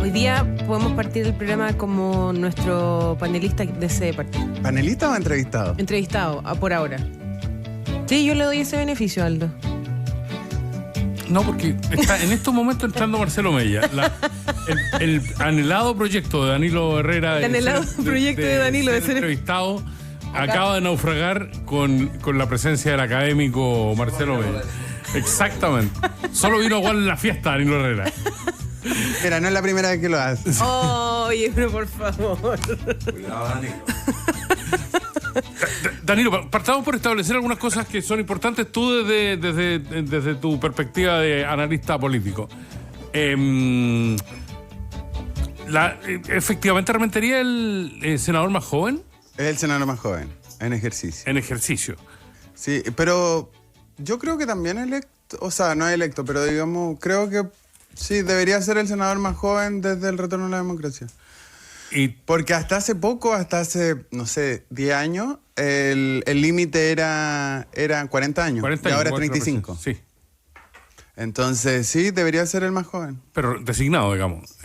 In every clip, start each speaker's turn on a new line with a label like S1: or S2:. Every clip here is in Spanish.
S1: Hoy día podemos partir el programa como nuestro panelista de ese partido.
S2: ¿Panelista o entrevistado?
S1: Entrevistado, por ahora. Sí, yo le doy ese beneficio, Aldo.
S3: No, porque está en estos momentos entrando Marcelo Mella. El anhelado proyecto de Danilo Herrera.
S1: El anhelado proyecto de Danilo de ser
S3: entrevistado acaba de naufragar con la presencia del académico Marcelo Mella. Exactamente. Solo vino a jugar en la fiesta Danilo Herrera.
S2: Mira, no es la primera vez que lo haces.
S1: Oye, pero por favor.
S4: Cuidado, Danilo.
S3: Danilo, partamos por establecer algunas cosas que son importantes tú desde tu perspectiva de analista político. ¿Efectivamente Rementería el senador más joven?
S2: Es el senador más joven, en ejercicio.
S3: En ejercicio.
S2: Sí, pero yo creo que también electo, o sea, no electo, pero digamos, creo que sí, debería ser el senador más joven desde el retorno a la democracia. Porque hasta hace poco, no sé, 10 años, el límite era 40 años. 40 y ahora es 35.
S3: Sí.
S2: Entonces, sí, debería ser el más joven.
S3: Pero designado, digamos,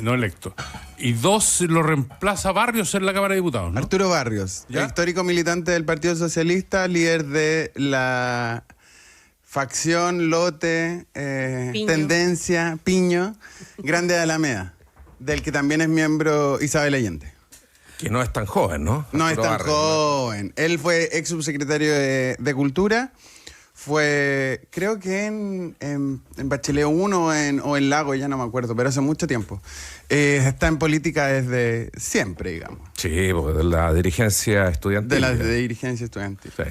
S3: no electo. Y 2 lo reemplaza Barrios en la Cámara de Diputados, ¿no?
S2: Arturo Barrios,
S3: ¿Ya?
S2: histórico militante del Partido Socialista, líder de la facción, lote, tendencia, Piño, Grande de Alameda, del que también es miembro Isabel Allende.
S4: Que no es tan joven, ¿no?
S2: No es tan joven. Él fue ex subsecretario de Cultura. Fue, creo que en Bachelet 1 o en Lago, ya no me acuerdo, pero hace mucho tiempo. Está en política desde siempre, digamos.
S4: Sí, porque de la dirigencia estudiantil.
S2: De la dirigencia estudiantil.
S4: Sí.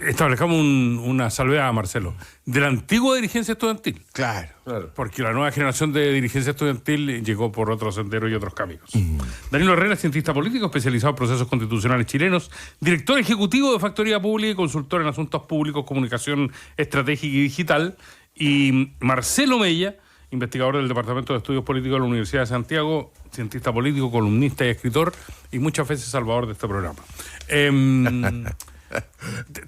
S3: Establezcamos una salvedad a Marcelo. De la antigua dirigencia estudiantil.
S2: Claro.
S3: Porque la nueva generación de dirigencia estudiantil llegó por otros senderos y otros caminos. Danilo Herrera, cientista político, especializado en procesos constitucionales chilenos, director ejecutivo de Factoría Pública y consultor en asuntos públicos, comunicación estratégica y digital. Y Marcelo Mella, investigador del Departamento de Estudios Políticos de la Universidad de Santiago, cientista político, columnista y escritor, y muchas veces salvador de este programa.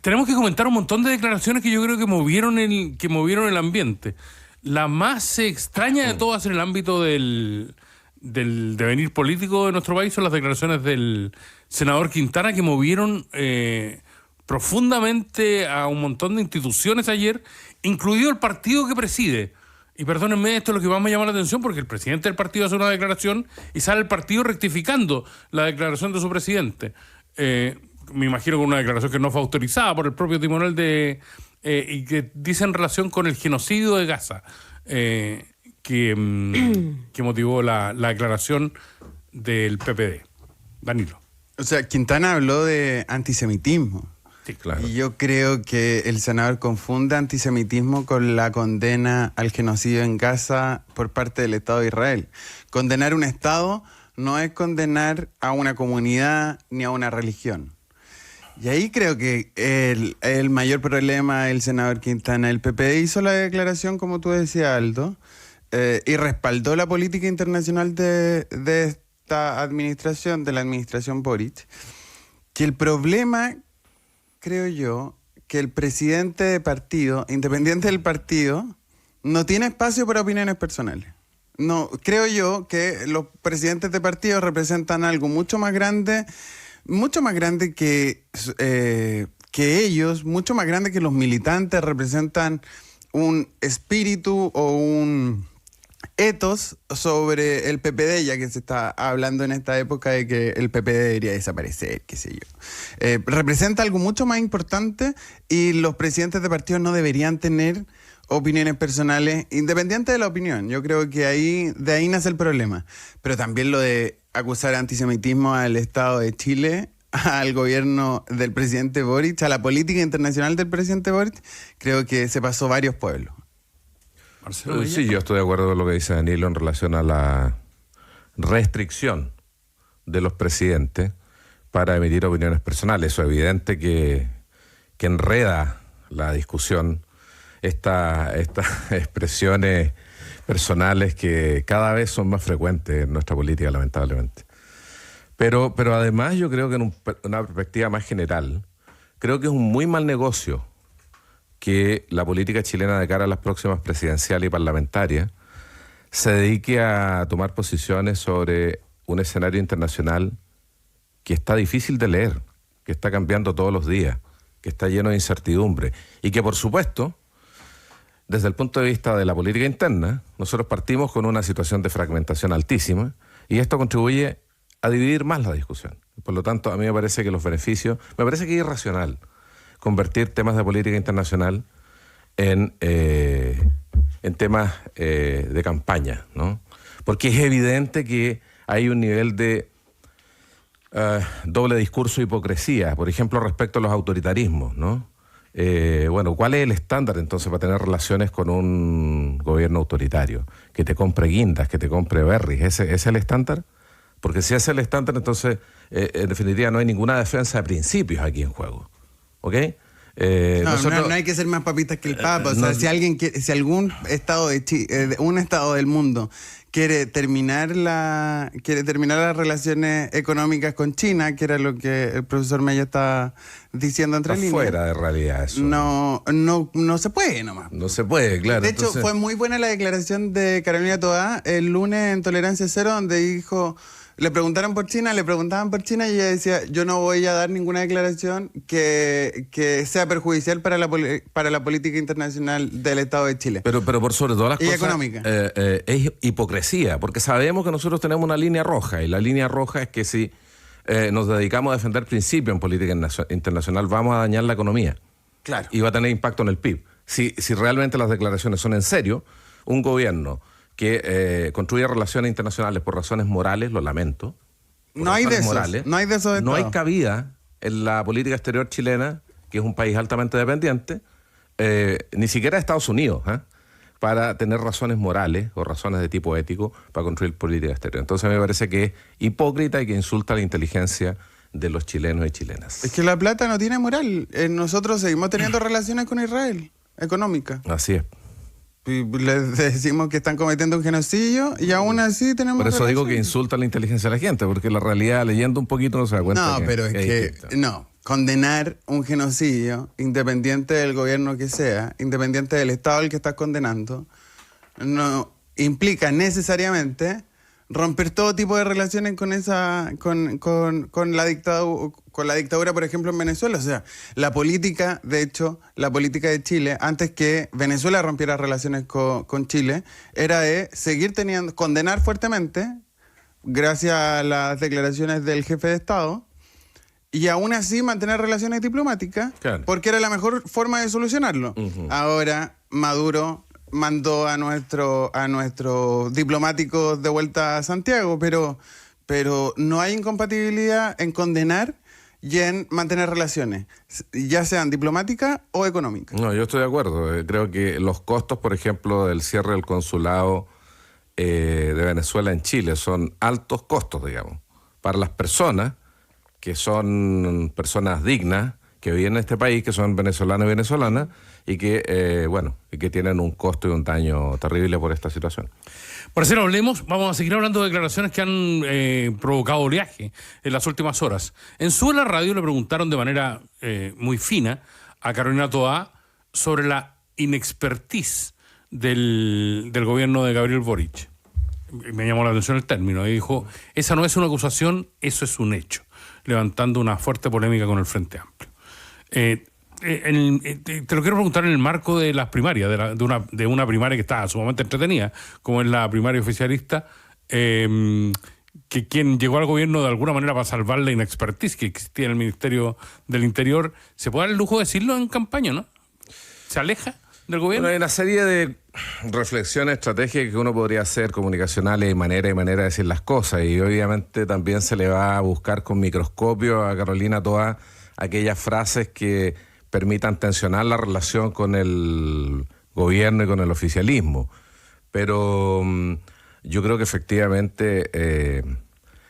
S3: Tenemos que comentar un montón de declaraciones que yo creo que movieron el ambiente. La más extraña de todas en el ámbito del devenir político de nuestro país son las declaraciones del senador Quintana, que movieron profundamente a un montón de instituciones ayer, incluido el partido que preside. Y perdónenme, esto es lo que más me llama la atención, porque el presidente del partido hace una declaración y sale el partido rectificando la declaración de su presidente. Me imagino con una declaración que no fue autorizada por el propio timonel y que dice en relación con el genocidio de Gaza, que motivó la declaración del PPD. Danilo.
S2: O sea, Quintana habló de antisemitismo.
S3: Sí, claro.
S2: Y yo creo que el senador confunde antisemitismo con la condena al genocidio en Gaza por parte del Estado de Israel. Condenar un Estado no es condenar a una comunidad ni a una religión. Y ahí creo que el mayor problema del senador Quintana, el PPD hizo la declaración, como tú decías, Aldo, y respaldó la política internacional de esta administración, de la administración Boric, que el problema, creo yo, que el presidente de partido, independiente del partido, no tiene espacio para opiniones personales. No, creo yo que los presidentes de partido representan algo mucho más grande que ellos, mucho más grande que los militantes, representan un espíritu o un ethos sobre el PPD, ya que se está hablando en esta época de que el PPD debería desaparecer, qué sé yo. Representa algo mucho más importante y los presidentes de partidos no deberían tener opiniones personales independientes de la opinión. Yo creo que de ahí nace el problema. Pero también lo de acusar antisemitismo al Estado de Chile, al gobierno del presidente Boric, a la política internacional del presidente Boric, creo que se pasó varios pueblos.
S3: Marcelo,
S4: Sí, yo estoy de acuerdo con lo que dice Danilo en relación a la restricción de los presidentes para emitir opiniones personales. Eso es evidente que enreda la discusión estas expresiones personales que cada vez son más frecuentes en nuestra política, lamentablemente. Pero además yo creo que en una perspectiva más general, creo que es un muy mal negocio que la política chilena de cara a las próximas presidenciales y parlamentarias se dedique a tomar posiciones sobre un escenario internacional que está difícil de leer, que está cambiando todos los días, que está lleno de incertidumbre y que, por supuesto, desde el punto de vista de la política interna, nosotros partimos con una situación de fragmentación altísima y esto contribuye a dividir más la discusión. Por lo tanto, a mí me parece que los beneficios, me parece que es irracional convertir temas de política internacional en temas de campaña, ¿no? Porque es evidente que hay un nivel de doble discurso e hipocresía, por ejemplo, respecto a los autoritarismos, ¿no? Bueno, ¿cuál es el estándar entonces para tener relaciones con un gobierno autoritario? Que te compre guindas, que te compre berries, ¿ese es el estándar? Porque si ese es el estándar, entonces, en definitiva, no hay ninguna defensa de principios aquí en juego, ¿ok?
S2: No hay que ser más papistas que el Papa. O sea, si algún estado un estado del mundo quiere terminar las relaciones económicas con China, que era lo que el profesor Mella estaba diciendo entre líneas.
S4: Fuera de realidad eso.
S2: No se puede nomás.
S4: No se puede, claro.
S2: De hecho, fue muy buena la declaración de Carolina Toá el lunes en Tolerancia Cero, donde dijo... Le preguntaban por China y ella decía, yo no voy a dar ninguna declaración que sea perjudicial para la política internacional del Estado de Chile.
S4: Pero por sobre todas las
S2: y
S4: cosas,
S2: económica.
S4: Es hipocresía, porque sabemos que nosotros tenemos una línea roja, y la línea roja es que si nos dedicamos a defender principios en política internacional, vamos a dañar la economía.
S2: Claro.
S4: Y va a tener impacto en el PIB. Si realmente las declaraciones son en serio, un gobierno que construye relaciones internacionales por razones morales, lo lamento.
S2: No hay de eso.
S4: No hay cabida en la política exterior chilena, que es un país altamente dependiente, ni siquiera Estados Unidos, para tener razones morales o razones de tipo ético para construir política exterior. Entonces me parece que es hipócrita y que insulta la inteligencia de los chilenos y chilenas.
S2: Es que la plata no tiene moral. Nosotros seguimos teniendo relaciones con Israel, económicas.
S4: Así es.
S2: Y les decimos que están cometiendo un genocidio y aún así tenemos...
S4: Por eso
S2: relaciones.
S4: digo que insulta la inteligencia de la gente, porque la realidad, leyendo un poquito, no se da cuenta.
S2: No, pero es que no. Condenar un genocidio, independiente del gobierno que sea, independiente del Estado al que estás condenando, no implica necesariamente romper todo tipo de relaciones con la dictadura, por ejemplo, en Venezuela. O sea, la política de Chile, antes que Venezuela rompiera relaciones con Chile, era de seguir condenar fuertemente, gracias a las declaraciones del jefe de Estado, y aún así mantener relaciones diplomáticas,
S4: claro, porque
S2: era la mejor forma de solucionarlo.
S4: Uh-huh.
S2: Ahora, Maduro mandó a nuestros diplomáticos de vuelta a Santiago, pero no hay incompatibilidad en condenar y en mantener relaciones, ya sean diplomáticas o económicas.
S4: No, yo estoy de acuerdo. Creo que los costos, por ejemplo, del cierre del consulado de Venezuela en Chile son altos costos, digamos, para las personas que son personas dignas, que viven en este país, que son venezolanos y venezolanas, y que tienen un costo y un daño terrible por esta situación.
S3: Por eso hablemos, vamos a seguir hablando de declaraciones que han provocado oleaje en las últimas horas. En Suela Radio le preguntaron de manera muy fina a Carolina Toá sobre la inexpertise del gobierno de Gabriel Boric. Me llamó la atención el término, y dijo, esa no es una acusación, eso es un hecho, levantando una fuerte polémica con el Frente Amplio. Te lo quiero preguntar en el marco de las primarias, de una primaria que está sumamente entretenida, como es la primaria oficialista, que quien llegó al gobierno de alguna manera para salvar la inexpertise que existía en el Ministerio del Interior, se puede dar el lujo de decirlo en campaña, ¿no? ¿Se aleja del gobierno?
S4: Bueno, hay una serie de reflexiones estratégicas que uno podría hacer, comunicacionales, y manera de decir las cosas, y obviamente también se le va a buscar con microscopio a Carolina Toá aquellas frases que permitan tensionar la relación con el gobierno y con el oficialismo. Pero yo creo que efectivamente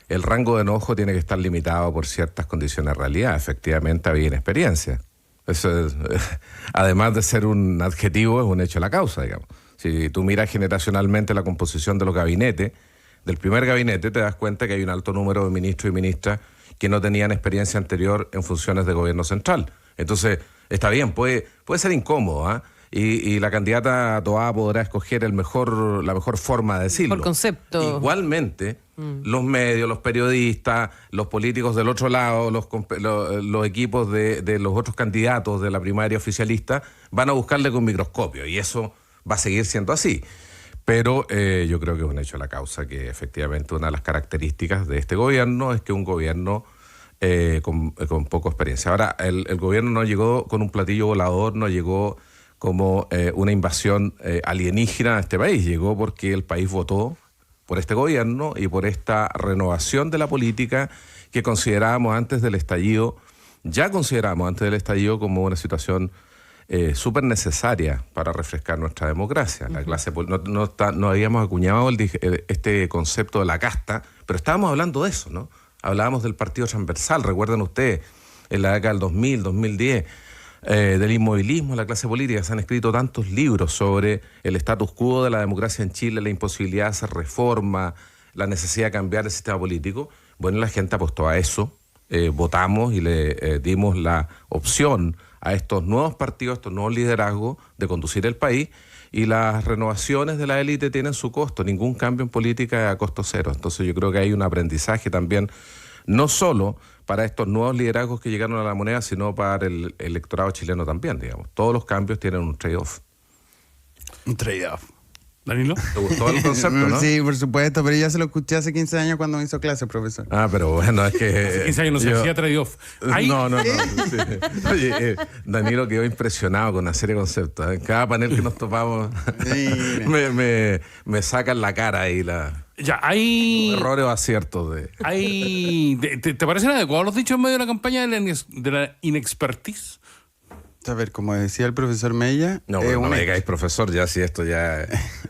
S4: el rango de enojo tiene que estar limitado por ciertas condiciones de realidad. Efectivamente había inexperiencia. Eso es, además de ser un adjetivo, es un hecho de la causa, digamos. Si tú miras generacionalmente la composición de los gabinetes, del primer gabinete, te das cuenta que hay un alto número de ministros y ministras que no tenían experiencia anterior en funciones de gobierno central. Entonces, está bien, puede ser incómodo, y la candidata Toá podrá escoger la mejor forma de decirlo.
S1: Por concepto.
S4: Igualmente, los medios, los periodistas, los políticos del otro lado, los equipos de los otros candidatos de la primaria oficialista van a buscarle con microscopio, y eso va a seguir siendo así. Pero yo creo que es un hecho de la causa que efectivamente una de las características de este gobierno es que un gobierno con poca experiencia. Ahora, el gobierno no llegó con un platillo volador, no llegó como una invasión alienígena a este país. Llegó porque el país votó por este gobierno y por esta renovación de la política que considerábamos antes del estallido como una situación súper necesaria para refrescar nuestra democracia. La clase no habíamos acuñado este concepto de la casta, pero estábamos hablando de eso, ¿no? Hablábamos del partido transversal, recuerdan ustedes, en la década del 2000, 2010, del inmovilismo en la clase política. Se han escrito tantos libros sobre el status quo de la democracia en Chile, la imposibilidad de hacer reforma, la necesidad de cambiar el sistema político. Bueno, la gente apostó a eso, votamos y le dimos la opción a estos nuevos partidos, a estos nuevos liderazgos de conducir el país, y las renovaciones de la élite tienen su costo. Ningún cambio en política es a costo cero. Entonces yo creo que hay un aprendizaje también, no solo para estos nuevos liderazgos que llegaron a la moneda, sino para el electorado chileno también, digamos. Todos los cambios tienen un trade-off.
S2: Un trade-off.
S3: Danilo.
S4: ¿Te gustó el concepto, no?
S2: Sí, por supuesto, pero ya se lo escuché hace 15 años cuando me hizo clase, profesor.
S4: Ah, pero bueno, es que...
S3: Hace 15 años no se hacía trade-off.
S4: No. Sí. Oye, Danilo quedó impresionado con una serie de conceptos. En cada panel que nos topamos me sacan la cara ahí
S3: Ya, hay
S4: errores o aciertos.
S3: ¿Te parecen adecuados los dichos en medio de la campaña de la inexpertise?
S2: A ver, como decía el profesor Mella...
S4: No me digáis profesor, ya si esto ya...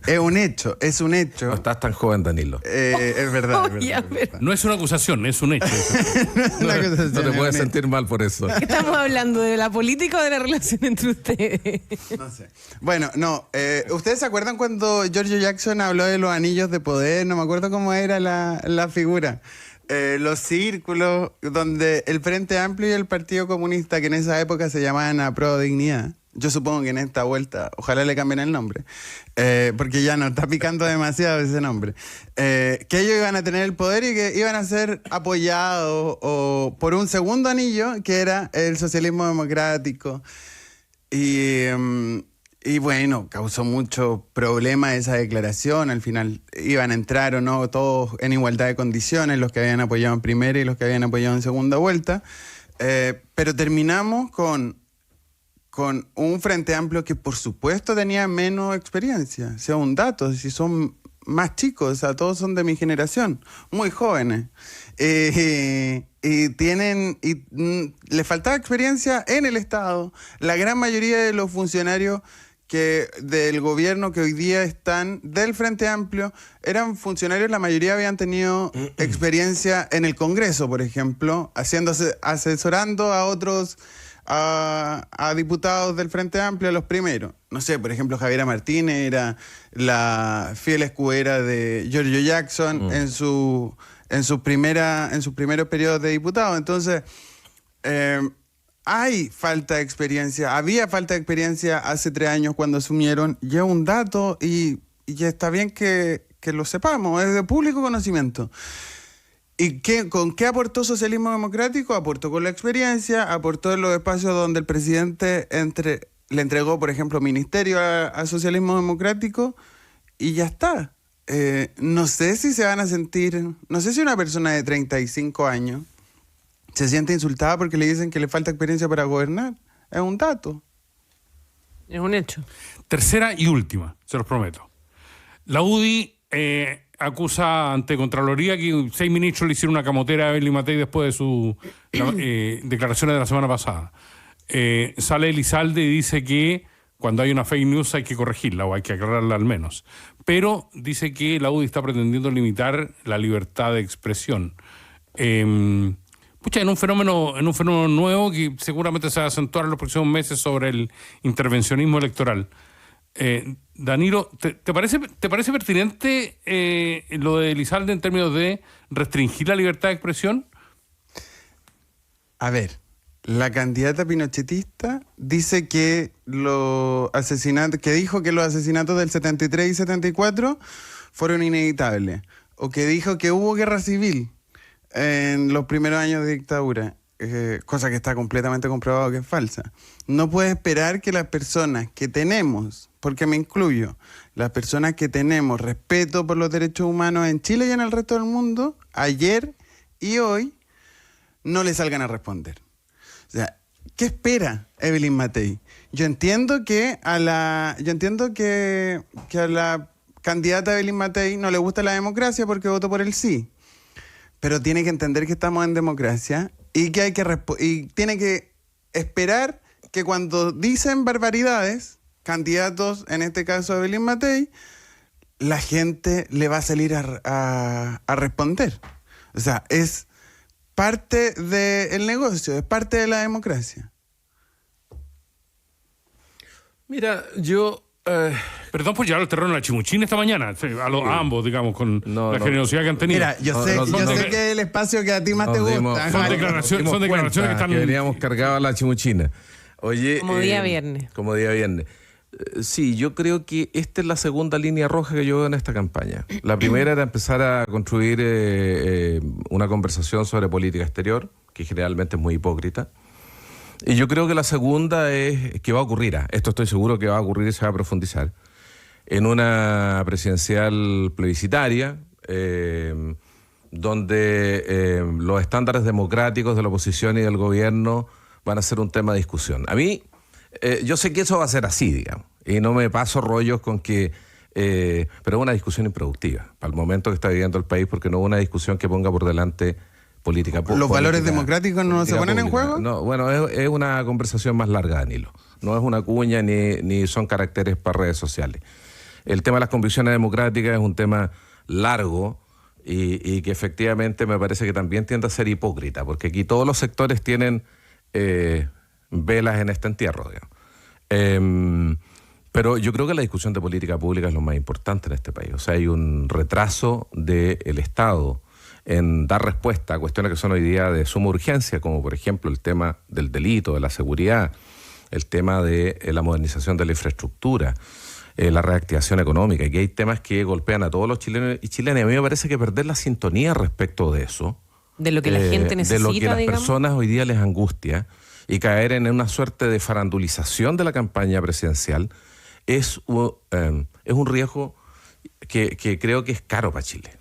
S2: Es un hecho.
S4: No estás tan joven, Danilo.
S2: Es verdad.
S3: No es una acusación, es un hecho.
S4: No te puedes sentir mal por eso.
S1: ¿Estamos hablando de la política o de la relación entre ustedes?
S2: No sé. Bueno, no. ¿Ustedes se acuerdan cuando Giorgio Jackson habló de los anillos de poder? No me acuerdo cómo era la figura. Los círculos donde el Frente Amplio y el Partido Comunista, que en esa época se llamaban Apruebo Dignidad, yo supongo que en esta vuelta ojalá le cambien el nombre, porque ya no está picando demasiado ese nombre, que ellos iban a tener el poder y que iban a ser apoyados por un segundo anillo, que era el socialismo democrático. Y bueno, causó mucho problema esa declaración. Al final iban a entrar o no todos en igualdad de condiciones, los que habían apoyado en primera y los que habían apoyado en segunda vuelta. Pero terminamos con un Frente Amplio que por supuesto tenía menos experiencia. O sea, un dato, si son más chicos, o sea, todos son de mi generación, muy jóvenes. Le faltaba experiencia en el Estado. La gran mayoría de los funcionarios del gobierno que hoy día están del Frente Amplio eran funcionarios, la mayoría habían tenido experiencia en el Congreso, por ejemplo, asesorando a otros, a diputados del Frente Amplio, a los primeros. No sé, por ejemplo, Javiera Martínez era la fiel escudera de Giorgio Jackson en sus primeros periodos de diputado. Entonces, hay falta de experiencia, había falta de experiencia hace 3 años cuando asumieron, y es un dato y ya está bien que lo sepamos, es de público conocimiento. ¿Y con qué aportó Socialismo Democrático? Aportó con la experiencia, aportó en los espacios donde el presidente le entregó, por ejemplo, ministerio a Socialismo Democrático, y ya está. No sé si se van a sentir, no sé si una persona de 35 años se siente insultada porque le dicen que le falta experiencia para gobernar. Es un dato.
S1: Es un hecho.
S3: Tercera y última, se los prometo. La UDI acusa ante Contraloría que 6 ministros le hicieron una camotera a Evelyn Matei después de sus declaraciones de la semana pasada. Sale Elizalde y dice que cuando hay una fake news hay que corregirla o hay que aclararla al menos. Pero dice que la UDI está pretendiendo limitar la libertad de expresión. En un fenómeno nuevo que seguramente se va a acentuar en los próximos meses sobre el intervencionismo electoral. Danilo, ¿te parece pertinente lo de Elizalde en términos de restringir la libertad de expresión?
S2: A ver, La candidata pinochetista dice que dijo que los asesinatos del 73 y 74 fueron inevitables, o que dijo que hubo guerra civil en los primeros años de dictadura, cosa que está completamente comprobado que es falsa. No puede esperar que las personas que tenemos, porque me incluyo, las personas que tenemos respeto por los derechos humanos en Chile y en el resto del mundo, ayer y hoy, no le salgan a responder. O sea, ¿qué espera Evelyn Matei? Yo entiendo que a la candidata Evelyn Matei no le gusta la democracia porque votó por el sí. Pero tiene que entender que estamos en democracia y que tiene que esperar que cuando dicen barbaridades, candidatos, en este caso Evelyn Matei, la gente le va a salir a responder. O sea, es parte del negocio, es parte de la democracia.
S4: Mira, yo...
S3: Perdón por llevar el terreno a la chimuchina esta mañana, a ambos, digamos, con la generosidad que han tenido.
S2: Mira, yo sé que es el espacio que a ti más te gusta.
S3: Son declaraciones que están...
S4: Que veníamos cargados a la chimuchina. Oye,
S1: como día viernes.
S4: Como día viernes. Sí, yo creo que esta es la segunda línea roja que yo veo en esta campaña. La primera era empezar a construir una conversación sobre política exterior, que generalmente es muy hipócrita. Y yo creo que la segunda es que va a ocurrir, esto estoy seguro que va a ocurrir y se va a profundizar, en una presidencial plebiscitaria, donde los estándares democráticos de la oposición y del gobierno van a ser un tema de discusión. A mí... yo sé que eso va a ser así, digamos, y no me paso rollos con que... pero es una discusión improductiva para el momento que está viviendo el país, porque no es una discusión que ponga por delante política pública.
S2: ¿Los valores democráticos no se ponen en juego?
S4: No, bueno, es una conversación más larga, Danilo. No es una cuña ni son caracteres para redes sociales. El tema de las convicciones democráticas es un tema largo y que efectivamente me parece que también tiende a ser hipócrita, porque aquí todos los sectores tienen... velas en este entierro, digamos. Pero yo creo que la discusión de política pública es lo más importante en este país. O sea, hay un retraso del Estado en dar respuesta a cuestiones que son hoy día de suma urgencia, como por ejemplo el tema del delito, de la seguridad, el tema de la modernización de la infraestructura, la reactivación económica, y que hay temas que golpean a todos los chilenos y chilenas. Y a mí me parece que perder la sintonía respecto de eso,
S1: de lo que la gente necesita,
S4: de lo que las
S1: digamos,
S4: personas hoy día les angustia, y caer en una suerte de farandulización de la campaña presidencial es un riesgo que creo que es caro para Chile.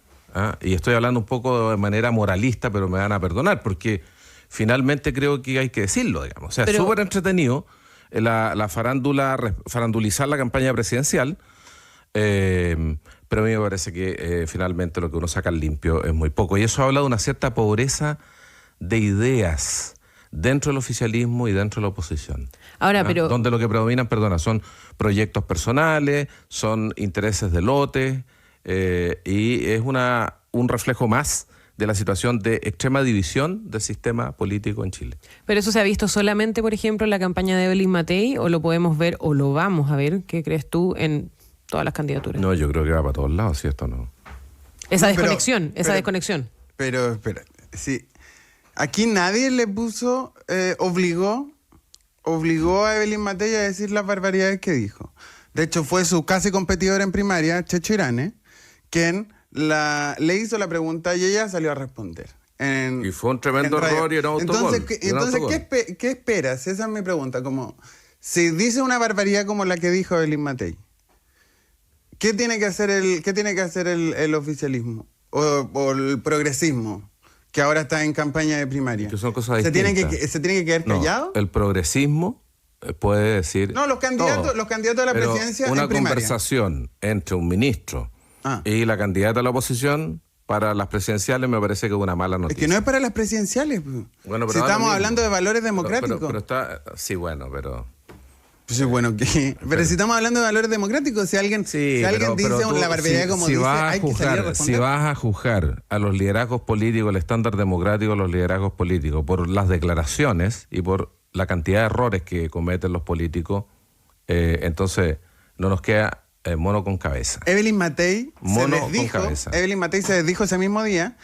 S4: Y estoy hablando un poco de manera moralista, pero me van a perdonar, porque finalmente creo que hay que decirlo, digamos. O sea, es súper entretenido la farandulizar la campaña presidencial, pero a mí me parece que finalmente lo que uno saca al limpio es muy poco. Y eso habla de una cierta pobreza de ideas dentro del oficialismo y dentro de la oposición.
S1: Ahora, pero...
S4: donde lo que predominan, son proyectos personales, son intereses de lotes, y es un reflejo más de la situación de extrema división del sistema político en Chile.
S1: ¿Pero eso se ha visto solamente, por ejemplo, en la campaña de Evelyn Matei, o lo podemos ver, o lo vamos a ver, qué crees tú, en todas las candidaturas?
S4: No, yo creo que va para todos lados, si esto no...
S1: Esa desconexión.
S2: Pero, espera, sí... Aquí nadie le puso, obligó a Evelyn Matei a decir las barbaridades que dijo. De hecho, fue su casi competidor en primaria, Checho Irane, quien le hizo la pregunta y ella salió a responder. Y
S4: fue un tremendo error y era autogol.
S2: Entonces, ¿qué esperas? Esa es mi pregunta. Como, si dice una barbaridad como la que dijo Evelyn Matei, ¿qué tiene que hacer el oficialismo o el progresismo, que ahora está en campaña de primaria?
S4: Que son cosas distintas.
S2: ¿Se tiene que quedar callado?
S4: No, el progresismo puede decir...
S2: No, los candidatos a la presidencia
S4: una
S2: en primaria.
S4: Conversación entre un ministro y la candidata a la oposición para las presidenciales me parece que es una mala noticia.
S2: Es que no es para las presidenciales.
S4: Bueno,
S2: si estamos hablando de valores democráticos.
S4: Pero está... Sí, bueno, pero...
S2: Sí, bueno, pero si estamos hablando de valores democráticos, si alguien dice la barbaridad como dice, hay que salir a responder.
S4: Si vas a juzgar a los liderazgos políticos, el estándar democrático de los liderazgos políticos, por las declaraciones y por la cantidad de errores que cometen los políticos, entonces no nos queda mono con cabeza.
S2: Evelyn Matei se desdijo ese mismo día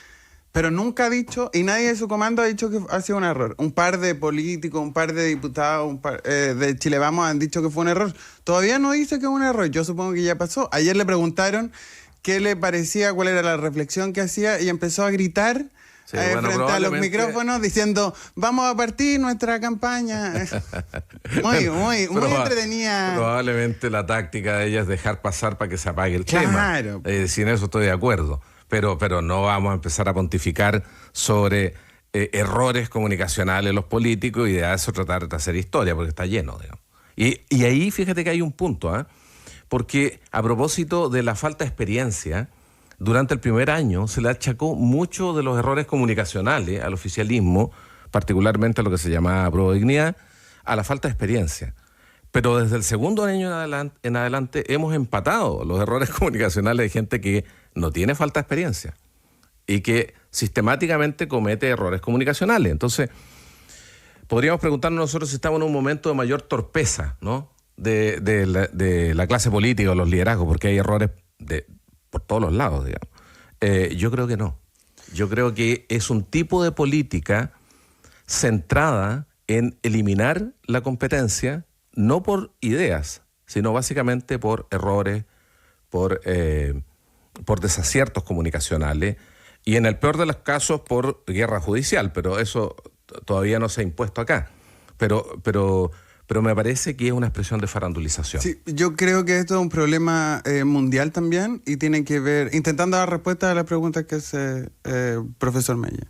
S2: pero nunca ha dicho, y nadie de su comando ha dicho que ha sido un error. Un par de políticos, un par de diputados, de Chile Vamos han dicho que fue un error. Todavía no dice que es un error, yo supongo que ya pasó. Ayer le preguntaron qué le parecía, cuál era la reflexión que hacía, y empezó a gritar frente a los micrófonos diciendo, vamos a partir nuestra campaña. Muy entretenida.
S4: Probablemente la táctica de ella es dejar pasar para que se apague el tema. Sin eso estoy de acuerdo. Pero no vamos a empezar a pontificar sobre errores comunicacionales los políticos y de eso tratar de hacer historia, porque está lleno, digamos. Y ahí fíjate que hay un punto, porque a propósito de la falta de experiencia, durante el primer año se le achacó mucho de los errores comunicacionales al oficialismo, particularmente a lo que se llamaba Prodignidad, a la falta de experiencia. Pero desde el segundo año en adelante hemos empatado los errores comunicacionales de gente que no tiene falta de experiencia y que sistemáticamente comete errores comunicacionales. Entonces, podríamos preguntarnos nosotros si estamos en un momento de mayor torpeza, ¿no? de la clase política o los liderazgos, porque hay errores por todos los lados, digamos. Yo creo que no. Yo creo que es un tipo de política centrada en eliminar la competencia, no por ideas, sino básicamente por errores, por desaciertos comunicacionales y en el peor de los casos por guerra judicial, pero eso todavía no se ha impuesto acá. Pero me parece que es una expresión de farandulización.
S2: Sí, yo creo que esto es un problema mundial también y tiene que ver, intentando dar respuesta a las preguntas que hace profesor Mella,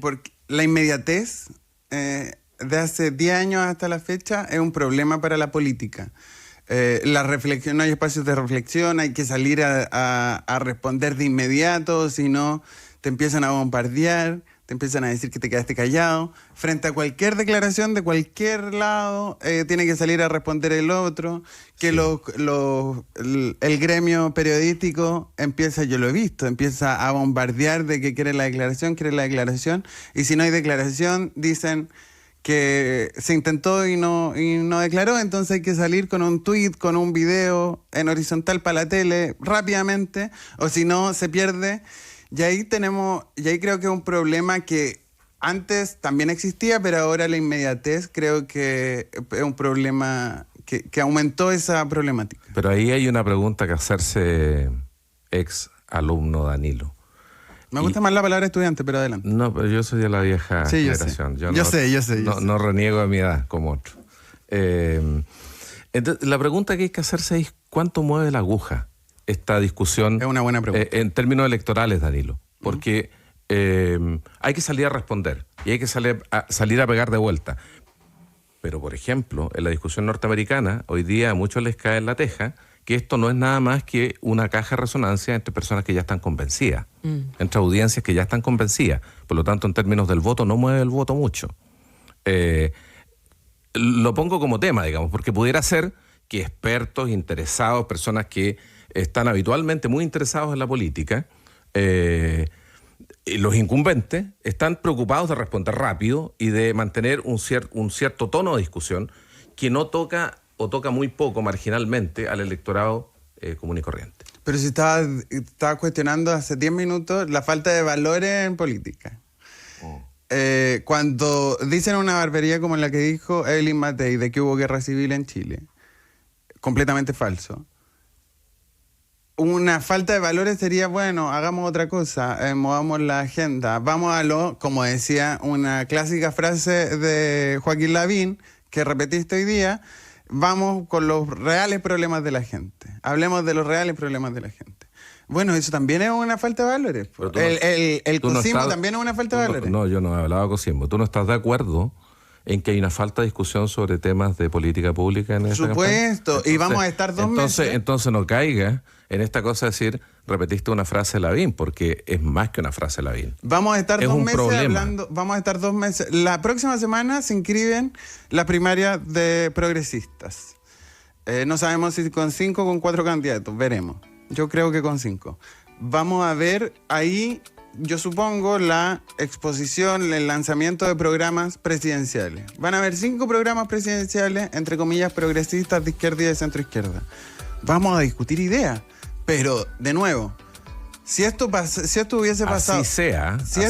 S2: porque la inmediatez de hace 10 años hasta la fecha es un problema para la política. La reflexión, no hay espacios de reflexión, hay que salir a responder de inmediato, si no te empiezan a bombardear, te empiezan a decir que te quedaste callado. Frente a cualquier declaración de cualquier lado, tiene que salir a responder el otro, que sí. El gremio periodístico empieza, yo lo he visto, empieza a bombardear de que quiere la declaración, y si no hay declaración, dicen que se intentó y no declaró, entonces hay que salir con un tuit, con un video en horizontal para la tele rápidamente, o si no se pierde. Y ahí creo que es un problema que antes también existía, pero ahora la inmediatez creo que es un problema que aumentó esa problemática.
S4: Pero ahí hay una pregunta que hacerse ex alumno Danilo.
S2: Me gusta más la palabra estudiante, pero adelante.
S4: No, pero yo soy de la vieja generación.
S2: Yo sé.
S4: No reniego de mi edad como otro. Entonces, la pregunta que hay que hacerse es ¿cuánto mueve la aguja esta discusión?
S2: Es una buena pregunta.
S4: En términos electorales, Danilo. Porque hay que salir a responder y hay que salir a pegar de vuelta. Pero, por ejemplo, en la discusión norteamericana, hoy día a muchos les cae en la teja que esto no es nada más que una caja de resonancia entre personas que ya están convencidas, entre audiencias que ya están convencidas. Por lo tanto, en términos del voto, no mueve el voto mucho. Lo pongo como tema, digamos, porque pudiera ser que expertos, interesados, personas que están habitualmente muy interesados en la política, los incumbentes están preocupados de responder rápido y de mantener un cierto tono de discusión que no toca o toca muy poco marginalmente al electorado común y corriente.
S2: Pero si estaba cuestionando hace 10 minutos la falta de valores en política. Cuando dicen una barbaridad como la que dijo Evelyn Matei de que hubo guerra civil en Chile, completamente falso. Una falta de valores sería, bueno, hagamos otra cosa, movamos la agenda, vamos a como decía una clásica frase de Joaquín Lavín, que repetiste hoy día, vamos con los reales problemas de la gente. Hablemos de los reales problemas de la gente. Bueno, eso también es una falta de valores. El cosismo también es una falta de valores.
S4: No, yo no he hablado de cosismo. ¿Tú no estás de acuerdo en que hay una falta de discusión sobre temas de política pública en esta campaña?
S2: Por supuesto, y vamos a estar 2 meses.
S4: Entonces no caiga en esta cosa de decir, repetiste una frase de Lavín, porque es más que una frase de Lavín.
S2: Vamos a estar 2 meses hablando, vamos a estar 2 meses. La próxima semana se inscriben las primarias de progresistas. No sabemos si con 5 o con 4 candidatos, veremos. Yo creo que con 5. Vamos a ver ahí, yo supongo, la exposición, el lanzamiento de programas presidenciales. Van a haber 5 programas presidenciales, entre comillas, progresistas de izquierda y de centro izquierda. Vamos a discutir ideas, pero, de nuevo, Si esto hubiese pasado...
S4: Así sea.
S2: Si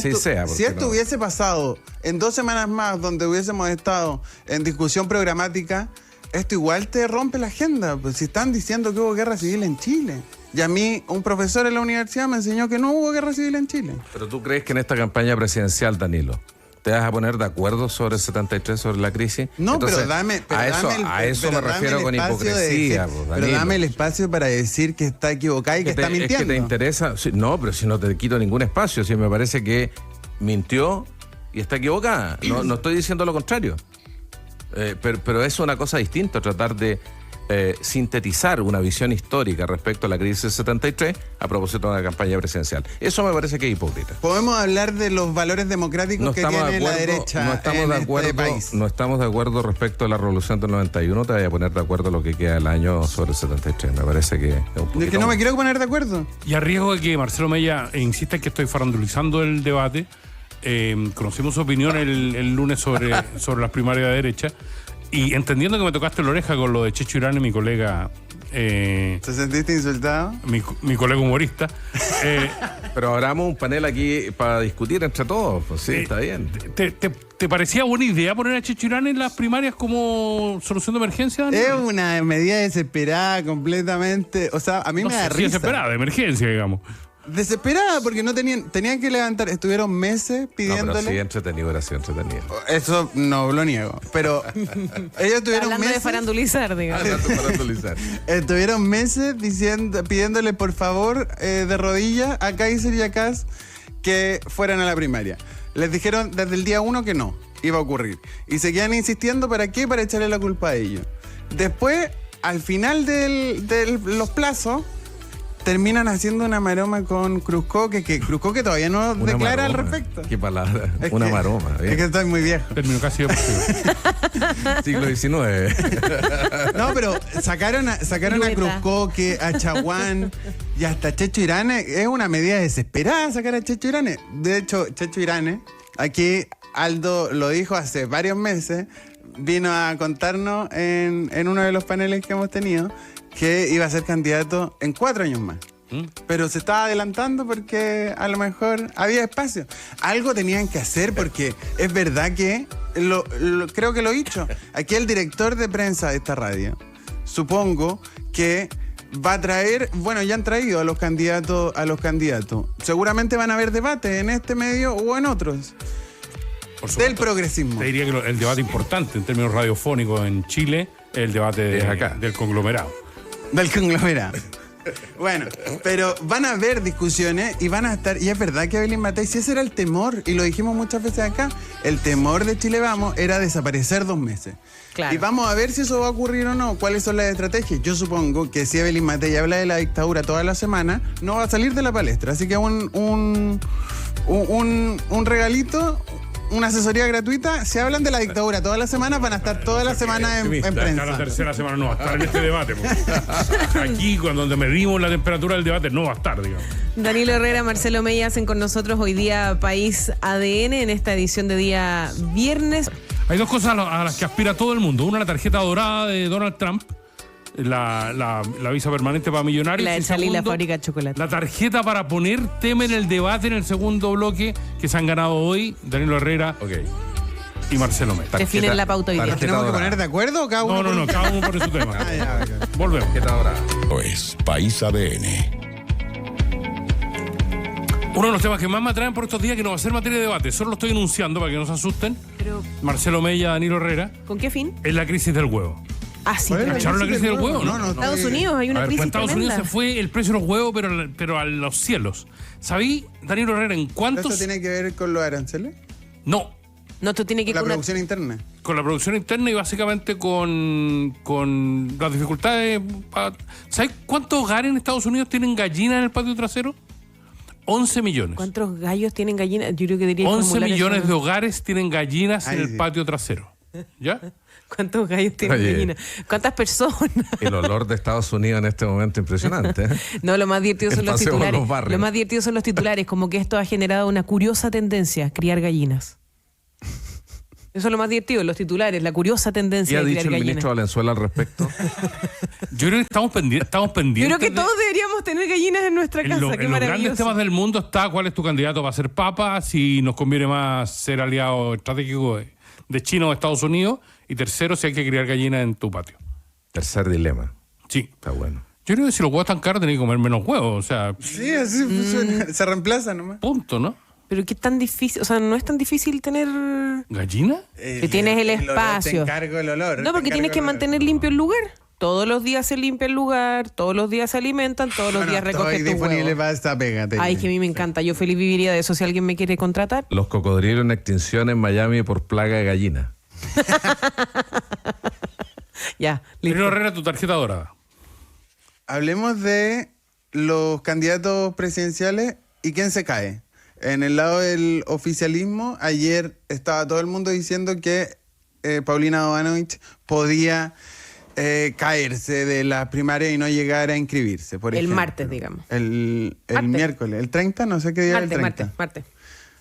S2: esto hubiese pasado en 2 semanas más, donde hubiésemos estado en discusión programática, esto igual te rompe la agenda. Pues si están diciendo que hubo guerra civil en Chile. Y a mí, un profesor en la universidad me enseñó que no hubo guerra civil en Chile.
S4: Pero tú crees que en esta campaña presidencial, Danilo, ¿te vas a poner de acuerdo sobre el 73, sobre la crisis?
S2: No,
S4: entonces,
S2: a
S4: eso me refiero con hipocresía.
S2: Pero dame el espacio para decir que está equivocada y que está mintiendo.
S4: Es que te interesa. No, pero si no te quito ningún espacio, si me parece que mintió y está equivocada. No estoy diciendo lo contrario. Pero es una cosa distinta tratar de sintetizar una visión histórica respecto a la crisis del 73 a propósito de una campaña presidencial. Eso me parece que es hipócrita.
S2: Podemos hablar de los valores democráticos que tiene la derecha este país.
S4: No estamos de acuerdo respecto a la revolución del 91, te voy a poner de acuerdo lo que queda del año sobre el 73. Me parece que es un poquito...
S2: Es que no me quiero poner de acuerdo.
S3: Y a riesgo de que Marcelo Mella insista en que estoy farandulizando el debate, conocimos su opinión el lunes sobre las primarias de derecha. Y entendiendo que me tocaste la oreja con lo de Checho Irán, mi colega...
S2: ¿Te sentiste insultado?
S3: Mi colega humorista.
S4: Pero abramos un panel aquí para discutir entre todos. Pues sí, está bien.
S3: ¿Te parecía buena idea poner a Checho Irán en las primarias como solución de emergencia, Daniel?
S2: Es una medida desesperada completamente. O sea, a mí me da risa.
S3: Desesperada, de emergencia, digamos.
S2: Desesperada porque no tenían que levantar, estuvieron meses pidiéndole.
S4: No, pero sí, entretenido, era así, entretenido.
S2: Eso no lo niego, pero ellos tuvieron
S1: hablando
S2: meses
S1: de farandulizar, digamos.
S2: Estuvieron meses pidiéndole por favor de rodillas a Kaiser y a Kass que fueran a la primaria. Les dijeron desde el día 1 que no iba a ocurrir y seguían insistiendo. ¿Para qué? Para echarle la culpa a ellos. Después, al final de los plazos, terminan haciendo una maroma con Cruzco, que Cruzco que todavía no declara al respecto.
S4: ¿Qué palabra? Una maroma. Bien.
S2: Es que estoy muy viejo.
S3: Terminó casi
S4: siglo XIX.
S2: No, pero sacaron a Cruzco, a Chaguán y hasta Checho Irane. Es una medida desesperada sacar a Checho Irane. De hecho, Checho Irane, aquí Aldo lo dijo hace varios meses, vino a contarnos en uno de los paneles que hemos tenido que iba a ser candidato en 4 años más. Pero se estaba adelantando porque a lo mejor había espacio. Algo tenían que hacer porque es verdad que, creo que lo he dicho, aquí el director de prensa de esta radio, supongo que va a traer, bueno, ya han traído a los candidatos. Seguramente van a haber debates en este medio o en otros. Del progresismo.
S3: Te diría que el debate importante en términos radiofónicos en Chile es el debate del conglomerado.
S2: Del conglomerado. Bueno, pero van a haber discusiones y van a estar, y es verdad que Evelyn Matei, si ese era el temor, y lo dijimos muchas veces acá, el temor de Chile Vamos era desaparecer 2 meses.
S1: Claro.
S2: Y vamos a ver si eso va a ocurrir o no, cuáles son las estrategias. Yo supongo que si Evelyn Matei habla de la dictadura toda la semana, no va a salir de la palestra. Así que un regalito, una asesoría gratuita. Si hablan de la dictadura todas las semanas, van a estar toda la semana en prensa.
S3: La tercera semana no va a estar en este debate. Aquí, cuando medimos la temperatura del debate, no va a estar, digamos.
S1: Danilo Herrera, Marcelo Mella hacen con nosotros hoy día País ADN en esta edición de día viernes.
S3: Hay 2 cosas a las que aspira todo el mundo. Una, la tarjeta dorada de Donald Trump. La visa permanente para millonarios.
S1: La de Charlie, la fábrica de chocolate.
S3: La tarjeta para poner tema en el debate en el segundo bloque que se han ganado hoy Danilo Herrera y Marcelo Mella.
S1: Definen la pauta hoy día.
S2: ¿Nos tenemos que poner de acuerdo o cada uno?
S3: No, cada uno pone su tema. Volvemos.
S5: Es País ADN.
S3: Uno de los temas que más me atraen por estos días, que no va a ser materia de debate, solo lo estoy enunciando para que no se asusten.
S1: Pero,
S3: Marcelo Mella, Danilo Herrera.
S1: ¿con qué fin?
S3: Es la crisis del huevo.
S1: Ah, sí.
S3: ¿Cacharon la crisis del huevo? No.
S1: Estados Unidos hay una crisis
S3: En Estados
S1: tremenda.
S3: Unidos se fue el precio de los huevos, pero a los cielos. ¿Sabí, Danilo Herrera, en cuántos?
S2: ¿Esto tiene que ver con los aranceles?
S3: No.
S1: No, esto tiene que
S2: La
S1: ver con
S2: producción interna.
S3: Con la producción interna y básicamente con las dificultades. ¿Sabes cuántos hogares en Estados Unidos tienen gallinas en el patio trasero? 11 millones.
S1: ¿Cuántos gallos tienen gallinas? Yo creo que diría
S3: 11 millones de hogares tienen gallinas en el
S2: sí.
S3: patio trasero. ¿Ya?
S1: ¿Cuántos gallos tienen gallinas? ¿Cuántas personas?
S4: El olor de Estados Unidos en este momento impresionante.
S1: No, lo más divertido son los
S4: paseo por
S1: titulares.
S4: los barrios.
S1: Lo más divertido son los titulares, como que esto ha generado una curiosa tendencia, criar gallinas. Eso es lo más divertido, los titulares, la curiosa
S4: ¿Qué
S1: tendencia
S4: ha
S1: de
S4: dicho
S1: criar
S4: el ministro
S1: gallinas.
S4: Valenzuela al respecto?
S3: Yo creo que estamos pendientes.
S1: Yo creo que
S3: de-
S1: todos deberíamos tener gallinas en nuestra casa,
S3: En,
S1: qué
S3: en los grandes
S1: maravilloso.
S3: temas del mundo está cuál es tu candidato para ser papa, si nos conviene más ser aliado estratégico de China o Estados Unidos, y tercero, si hay que criar gallinas en tu patio.
S4: Tercer dilema.
S3: Sí.
S4: Está bueno.
S3: Yo creo que si los huevos están caros, tenés que comer menos huevos. O sea,
S2: Sí, así funciona. Se reemplaza nomás.
S3: punto, ¿no?
S1: Pero qué tan difícil, o sea, no es tan difícil tener...
S3: ¿Gallina?
S1: Que tienes el
S2: olor,
S1: espacio.
S2: te encargo el olor.
S1: No, porque
S2: te
S1: tienes que
S2: encargo el olor.
S1: mantener limpio el lugar. Todos los días se limpia el lugar, todos los días se alimentan, todos los
S2: Bueno,
S1: días recoges
S2: estoy
S1: tus
S2: disponible
S1: huevos.
S2: para esta pega.
S1: Ay, que a mí me encanta. Yo feliz viviría de eso si alguien me quiere contratar.
S4: Los cocodrilos en extinción en Miami por plaga de gallina.
S1: Ya,
S3: Pero
S1: listo.
S3: Herrera, tu tarjeta dorada.
S2: Hablemos de los candidatos presidenciales y quién se cae. En el lado del oficialismo, ayer estaba todo el mundo diciendo que Paulina Bodanovich podía caerse de la primaria y no llegar a inscribirse, por
S1: El
S2: ejemplo.
S1: martes, digamos.
S2: El
S1: Martes.
S2: miércoles, el 30, no sé qué día era el 30.
S1: Martes.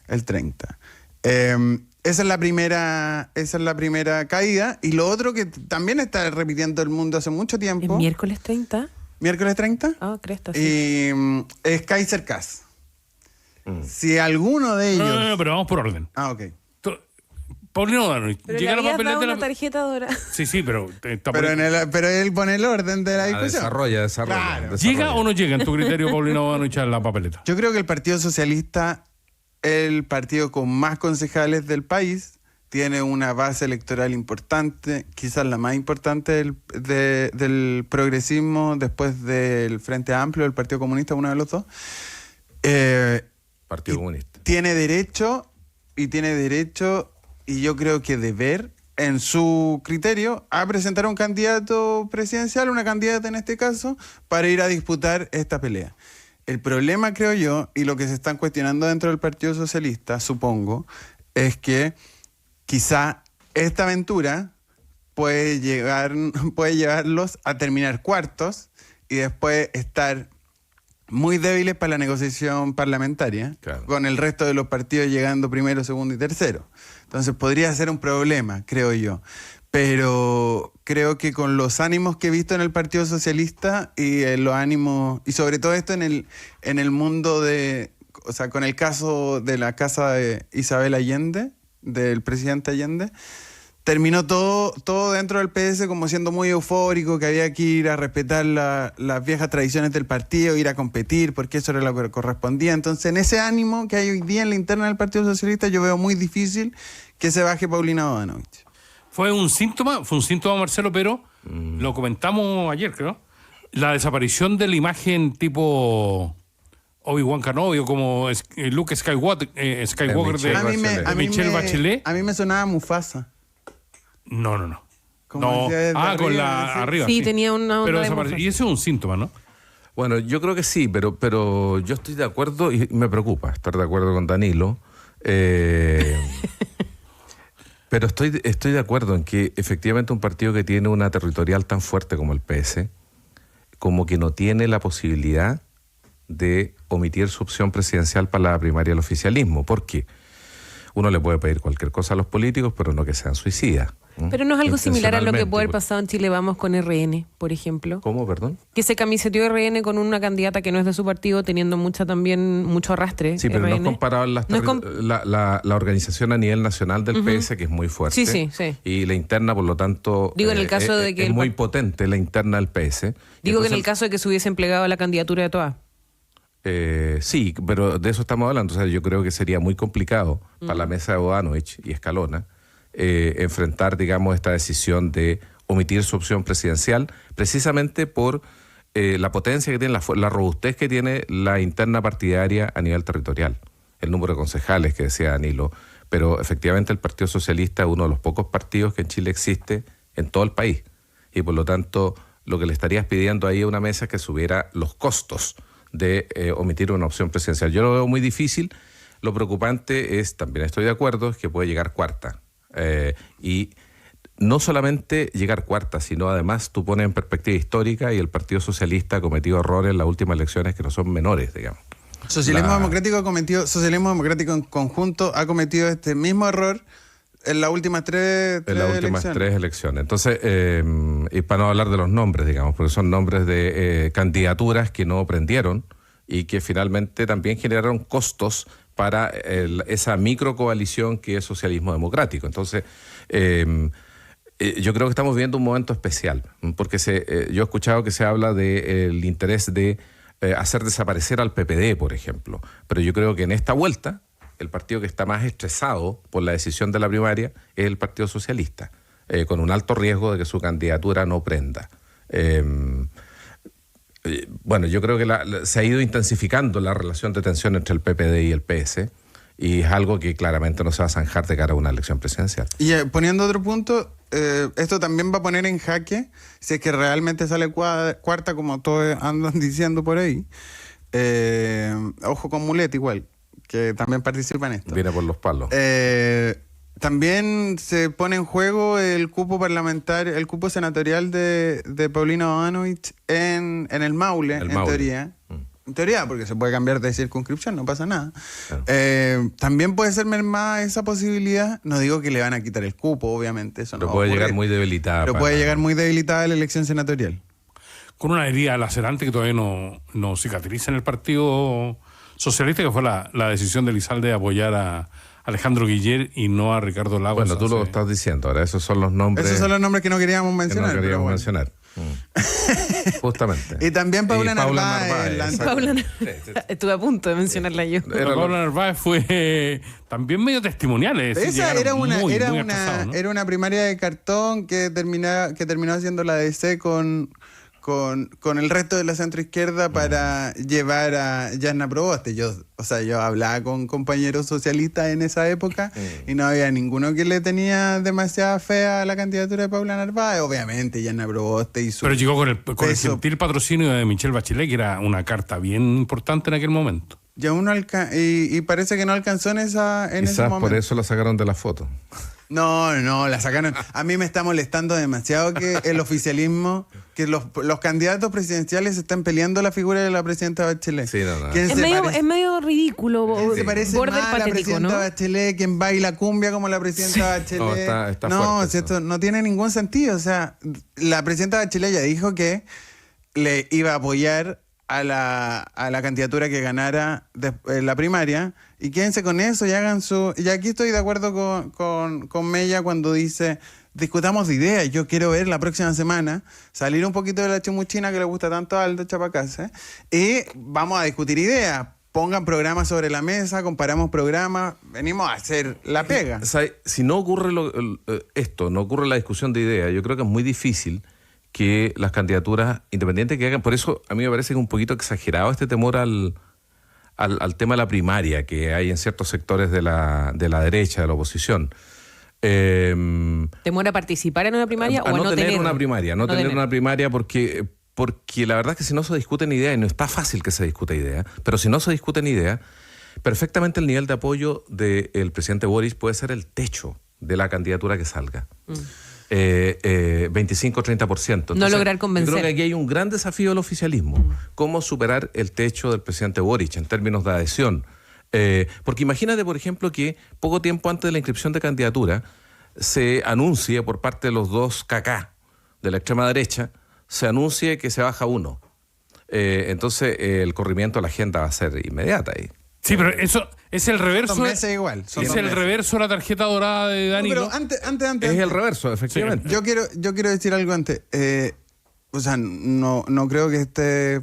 S2: El 30. Esa es la primera caída. Y lo otro que también está repitiendo el mundo hace mucho
S1: ¿Es
S2: tiempo.
S1: miércoles 30?
S2: Miércoles 30.
S1: Ah, cresta, sí.
S2: Y es Kaiser Kass. Si alguno de ellos.
S3: No, pero vamos por orden.
S2: Ah, ok.
S3: Paulino Bodanovich,
S1: Pero le
S3: llega la
S1: habías
S3: papeleta
S1: dado
S3: de
S1: una
S3: la...
S1: tarjeta dorada.
S3: Sí, pero está por ahí.
S2: Pero él pone el orden de la discusión.
S4: Desarrolla.
S2: Claro.
S3: ¿Llega o no llega en tu criterio Paulino Bodanovich a la papeleta?
S2: Yo creo que el Partido Socialista, el partido con más concejales del país, tiene una base electoral importante, quizás la más importante del progresismo después del Frente Amplio, del Partido Comunista, uno de los dos.
S4: Partido Comunista.
S2: Tiene derecho, y yo creo que deber, en su criterio, a presentar un candidato presidencial, una candidata en este caso, para ir a disputar esta pelea. El problema, creo yo, y lo que se están cuestionando dentro del Partido Socialista, supongo, es que quizá esta aventura puede llevarlos a terminar cuartos y después estar muy débiles para la negociación parlamentaria,
S4: Claro.
S2: con el resto de los partidos llegando primero, segundo y tercero. Entonces podría ser un problema, creo yo. Pero creo que con los ánimos que he visto en el Partido Socialista y los ánimos, y sobre todo esto en el mundo o sea, con el caso de la casa de Isabel Allende, del presidente Allende, terminó todo dentro del PS como siendo muy eufórico, que había que ir a respetar las viejas tradiciones del partido, ir a competir, porque eso era lo que correspondía. Entonces, en ese ánimo que hay hoy día en la interna del Partido Socialista, yo veo muy difícil que se baje Paulina Bodanovich.
S3: Fue un síntoma, Marcelo, pero lo comentamos ayer, creo. La desaparición de la imagen tipo Obi-Wan Kenobi o como Luke Skywalker,
S4: Michelle
S3: de Michelle Bachelet.
S2: A mí me sonaba Mufasa.
S3: No.
S2: Como
S3: No.
S2: decía desde
S3: Con
S2: arriba,
S3: la
S2: sí.
S3: arriba.
S1: Sí, tenía una onda
S3: Pero
S1: de
S3: desapareció.
S1: Mufasa.
S3: Y ese es un síntoma, ¿no?
S4: Bueno, yo creo que sí, pero yo estoy de acuerdo y me preocupa estar de acuerdo con Danilo. Pero estoy de acuerdo en que efectivamente un partido que tiene una territorial tan fuerte como el PS, como que no tiene la posibilidad de omitir su opción presidencial para la primaria del oficialismo. ¿Por qué? Uno le puede pedir cualquier cosa a los políticos, pero no que sean suicidas.
S1: Pero no es algo similar a lo que
S4: Intencionalmente,
S1: puede haber pasado en Chile Vamos con RN, por ejemplo.
S4: ¿Cómo, perdón?
S1: Que se camiseteó RN con una candidata que no es de su partido, teniendo mucho arrastre.
S4: Sí, pero no es
S1: RN.
S4: comparable
S1: No es com-
S4: la organización a nivel nacional del PS, que es muy fuerte.
S1: Sí.
S4: Y la interna, por lo tanto,
S1: Digo, en el caso de que
S4: es
S1: el
S4: muy
S1: par-
S4: potente la interna del PS.
S1: Digo que en
S4: Entonces,
S1: el caso de que se hubiesen plegado a la candidatura de Toa.
S4: sí, pero de eso estamos hablando. O sea, yo creo que sería muy complicado para la mesa de Bodanovich y Escalona enfrentar, digamos, esta decisión de omitir su opción presidencial, precisamente por la potencia que tiene, la robustez que tiene la interna partidaria a nivel territorial, el número de concejales que decía Danilo, pero efectivamente el Partido Socialista es uno de los pocos partidos que en Chile existe en todo el país, y por lo tanto lo que le estarías pidiendo ahí a una mesa es que subiera los costos de omitir una opción presidencial. Yo lo veo muy difícil. Lo preocupante es, también estoy de acuerdo, es que puede llegar cuarta. Y no solamente llegar cuarta, sino además tú pones en perspectiva histórica y el Partido Socialista ha cometido errores en las últimas elecciones que no son menores, digamos.
S2: Socialismo Democrático en conjunto ha cometido este mismo error en las últimas tres
S4: En las últimas
S2: elecciones.
S4: 3 elecciones. Entonces, y para no hablar de los nombres, digamos, porque son nombres de candidaturas que no prendieron y que finalmente también generaron costos para esa microcoalición que es socialismo democrático. Entonces, yo creo que estamos viviendo un momento especial, porque yo he escuchado que se habla del interés de hacer desaparecer al PPD, por ejemplo, pero yo creo que en esta vuelta el partido que está más estresado por la decisión de la primaria es el Partido Socialista, con un alto riesgo de que su candidatura no prenda. Bueno, yo creo que se ha ido intensificando la relación de tensión entre el PPD y el PS, y es algo que claramente no se va a zanjar de cara a una elección presidencial.
S2: Y poniendo otro punto, esto también va a poner en jaque, si es que realmente sale cuarta, como todos andan diciendo por ahí. Ojo con Mulet igual, que también participa en esto.
S4: Viene por los palos.
S2: También se pone en juego el cupo parlamentario, el cupo senatorial de Paulina Bodanovich en el Maule, teoría. En teoría, porque se puede cambiar de circunscripción, no pasa nada. Claro. También puede ser mermada esa posibilidad. No digo que le van a quitar el cupo, obviamente. Eso no
S4: pero puede llegar muy debilitada.
S2: Pero puede llegar muy debilitada la elección senatorial.
S3: Con una herida lacerante que todavía no cicatriza en el Partido Socialista, que fue la decisión de Elizalde de apoyar a Alejandro Guiller y no a Ricardo Lagos.
S4: Bueno, tú lo estás diciendo, ahora esos son los nombres.
S2: Esos son los nombres que no queríamos mencionar.
S4: Que no queríamos mencionar. Justamente.
S2: Y también Paula Narváez.
S1: Estuve a punto de mencionarla yo.
S3: Paula Narváez fue también medio testimonial.
S2: Esa era una primaria de cartón que terminó haciendo la DC con el resto de la centroizquierda para llevar a Jasna Proboste. Yo hablaba con compañeros socialistas en esa época y no había ninguno que le tenía demasiada fe a la candidatura de Paula Narváez. Obviamente, Jasna Proboste y su...
S3: Pero llegó con el gentil patrocinio de Michelle Bachelet, que era una carta bien importante en aquel momento.
S2: Y parece que no alcanzó en ese momento.
S4: Quizás por eso la sacaron de la foto.
S2: No, la sacaron. A mí me está molestando demasiado que el oficialismo, que los candidatos presidenciales están peleando la figura de la presidenta Bachelet.
S4: Sí, no.
S1: Es medio ridículo.
S2: ¿Quién se parece más a la presidenta, ¿no? Bachelet? ¿Quién baila cumbia como la presidenta Bachelet?
S4: No, fuerte,
S2: esto no tiene ningún sentido. O sea, la presidenta Bachelet ya dijo que le iba a apoyar a la candidatura que ganara la primaria, y quédense con eso y hagan su... Y aquí estoy de acuerdo con Mella cuando dice, discutamos de ideas. Yo quiero ver la próxima semana salir un poquito de la chimuchina que le gusta tanto a Aldo Chapacase, y vamos a discutir ideas. Pongan programas sobre la mesa, comparamos programas, venimos a hacer la pega.
S4: Si no ocurre no ocurre la discusión de ideas, yo creo que es muy difícil que las candidaturas independientes que hagan. Por eso a mí me parece que es un poquito exagerado este temor al tema de la primaria que hay en ciertos sectores de la derecha, de la oposición.
S1: ¿Temor a participar en una primaria o a no tener
S4: una primaria? No tener una primaria porque la verdad es que si no se discuten ideas, y no está fácil que se discute ideas, pero si no se discuten ideas, perfectamente el nivel de apoyo del presidente Boric puede ser el techo de la candidatura que salga. 25-30%. Entonces,
S1: no lograr convencer.
S4: Yo creo que aquí hay un gran desafío del oficialismo. Cómo superar el techo del presidente Boric en términos de adhesión. Porque imagínate, por ejemplo, que poco tiempo antes de la inscripción de candidatura se anuncie por parte de los dos KK de la extrema derecha, se anuncie que se baja uno. Entonces el corrimiento a la agenda va a ser inmediata ahí.
S3: Sí, pero eso es el reverso.
S2: Son meses igual.
S3: Es el reverso de la tarjeta dorada de Danilo.
S2: No, pero antes.
S4: Es el reverso, efectivamente.
S2: Sí. Yo quiero decir algo antes. No creo que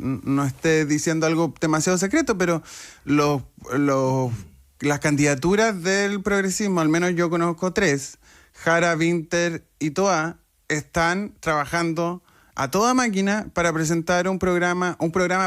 S2: no esté diciendo algo demasiado secreto, pero las candidaturas del progresismo, al menos yo conozco 3, Jara, Winter y Toa, están trabajando a toda máquina para presentar un programa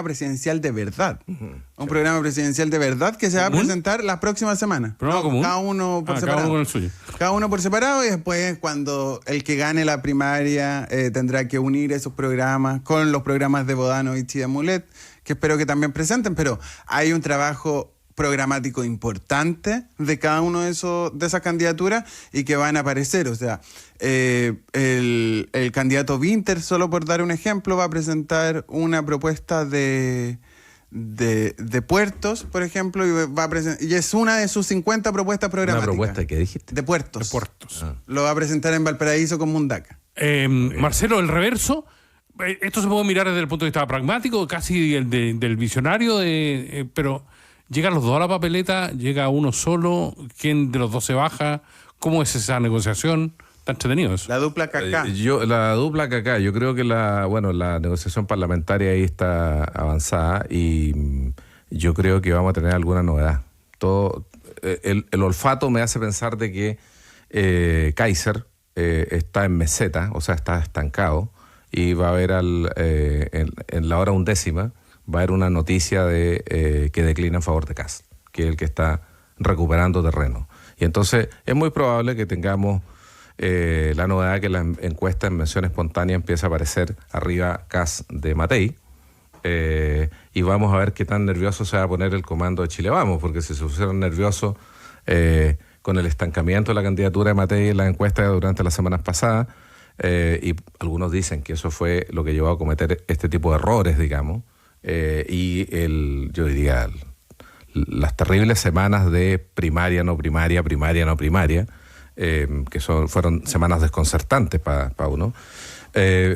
S2: presidencial de verdad. Un programa presidencial de verdad que se va a presentar las próximas semanas. Cada uno por separado.
S3: Cada uno con el suyo.
S2: Cada uno por separado, y después cuando el que gane la primaria tendrá que unir esos programas con los programas de Bodanovich y de Mulet, que espero que también presenten, pero hay un trabajo programático importante de cada uno de esas candidaturas y que van a aparecer. O sea, el candidato Winter, solo por dar un ejemplo, va a presentar una propuesta de de puertos, por ejemplo, y es una de sus 50 propuestas programáticas.
S4: ¿Una propuesta que dijiste?
S2: De puertos.
S3: De puertos.
S2: Lo va a presentar en Valparaíso con Mundaca.
S3: Marcelo, el reverso, esto se puede mirar desde el punto de vista pragmático, casi del visionario, pero ¿llegan los dos a la papeleta? ¿Llega uno solo? ¿Quién de los dos se baja? ¿Cómo es esa negociación? Está entretenido eso.
S2: La dupla Cacá.
S4: La dupla Cacá, yo creo que la negociación parlamentaria ahí está avanzada y yo creo que vamos a tener alguna novedad. El olfato me hace pensar de que Kaiser está en meseta, o sea, está estancado, y va a haber en la hora 1:10 va a haber una noticia de que declina en favor de Kast, que es el que está recuperando terreno. Y entonces es muy probable que tengamos la novedad que la encuesta en mención espontánea empieza a aparecer arriba Kast de Matei, y vamos a ver qué tan nervioso se va a poner el comando de Chile Vamos, porque si se pusieron nerviosos con el estancamiento de la candidatura de Matei en la encuesta durante las semanas pasadas, y algunos dicen que eso fue lo que llevó a cometer este tipo de errores, digamos, yo diría las terribles semanas de primaria, no primaria, que fueron semanas desconcertantes para uno,